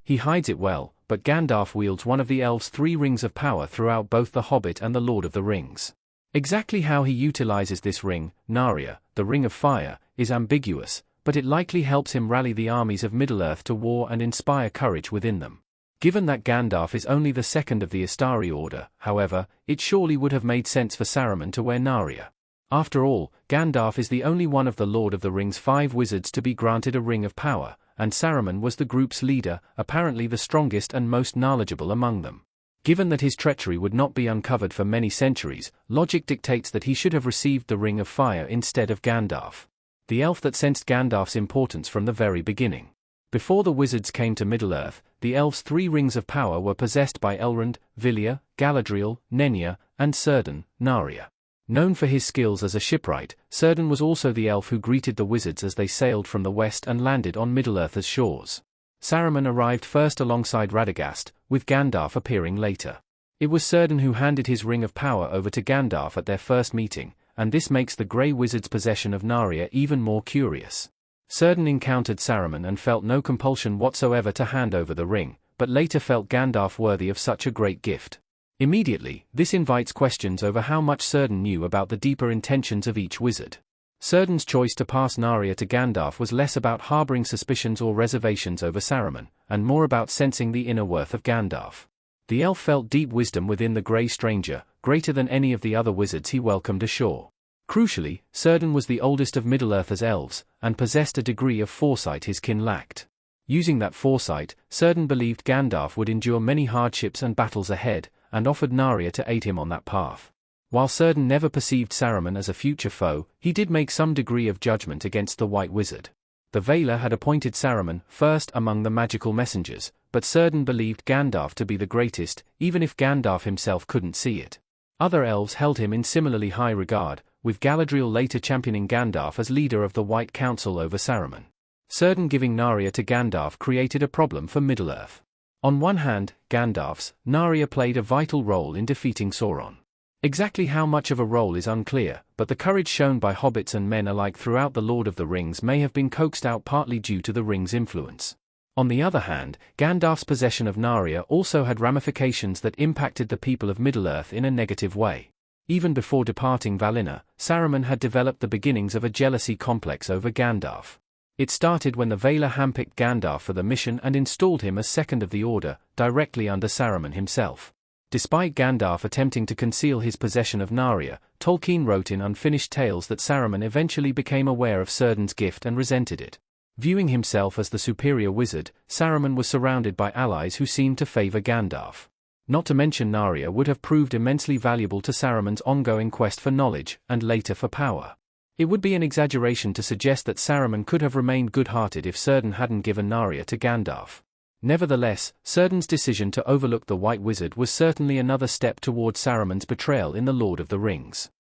He hides it well, but Gandalf wields one of the elves' 3 rings of power throughout both The Hobbit and The Lord of the Rings. Exactly how he utilizes this ring, Narya, the Ring of Fire, is ambiguous, but it likely helps him rally the armies of Middle-earth to war and inspire courage within them. Given that Gandalf is only the second of the Astari order, however, it surely would have made sense for Saruman to wear Narya. After all, Gandalf is the only one of the Lord of the Rings 5 wizards to be granted a ring of power, and Saruman was the group's leader, apparently the strongest and most knowledgeable among them. Given that his treachery would not be uncovered for many centuries, logic dictates that he should have received the Ring of Fire instead of Gandalf, the elf that sensed Gandalf's importance from the very beginning. Before the wizards came to Middle-earth, the elves' 3 rings of power were possessed by Elrond, Vilya, Galadriel, Nenya, and Círdan, Narya. Known for his skills as a shipwright, Círdan was also the elf who greeted the wizards as they sailed from the west and landed on Middle-earth's shores. Saruman arrived first alongside Radagast, with Gandalf appearing later. It was Círdan who handed his ring of power over to Gandalf at their first meeting, and this makes the Grey Wizard's possession of Narya even more curious. Círdan encountered Saruman and felt no compulsion whatsoever to hand over the ring, but later felt Gandalf worthy of such a great gift. Immediately, this invites questions over how much Círdan knew about the deeper intentions of each wizard. Círdan's choice to pass Narya to Gandalf was less about harboring suspicions or reservations over Saruman, and more about sensing the inner worth of Gandalf. The elf felt deep wisdom within the Grey Stranger, greater than any of the other wizards he welcomed ashore. Crucially, Círdan was the oldest of Middle-earth's elves, and possessed a degree of foresight his kin lacked. Using that foresight, Círdan believed Gandalf would endure many hardships and battles ahead, and offered Narya to aid him on that path. While Círdan never perceived Saruman as a future foe, he did make some degree of judgment against the White Wizard. The Valar had appointed Saruman first among the magical messengers, but Círdan believed Gandalf to be the greatest, even if Gandalf himself couldn't see it. Other elves held him in similarly high regard, with Galadriel later championing Gandalf as leader of the White Council over Saruman. Círdan giving Narya to Gandalf created a problem for Middle-earth. On one hand, Gandalf's Narya played a vital role in defeating Sauron. Exactly how much of a role is unclear, but the courage shown by hobbits and men alike throughout The Lord of the Rings may have been coaxed out partly due to the ring's influence. On the other hand, Gandalf's possession of Narya also had ramifications that impacted the people of Middle-earth in a negative way. Even before departing Valinor, Saruman had developed the beginnings of a jealousy complex over Gandalf. It started when the Valar handpicked Gandalf for the mission and installed him as second of the Order, directly under Saruman himself. Despite Gandalf attempting to conceal his possession of Narya, Tolkien wrote in Unfinished Tales that Saruman eventually became aware of Círdan's gift and resented it. Viewing himself as the superior wizard, Saruman was surrounded by allies who seemed to favor Gandalf. Not to mention Narya would have proved immensely valuable to Saruman's ongoing quest for knowledge, and later for power. It would be an exaggeration to suggest that Saruman could have remained good-hearted if Círdan hadn't given Narya to Gandalf. Nevertheless, Círdan's decision to overlook the White Wizard was certainly another step toward Saruman's betrayal in The Lord of the Rings.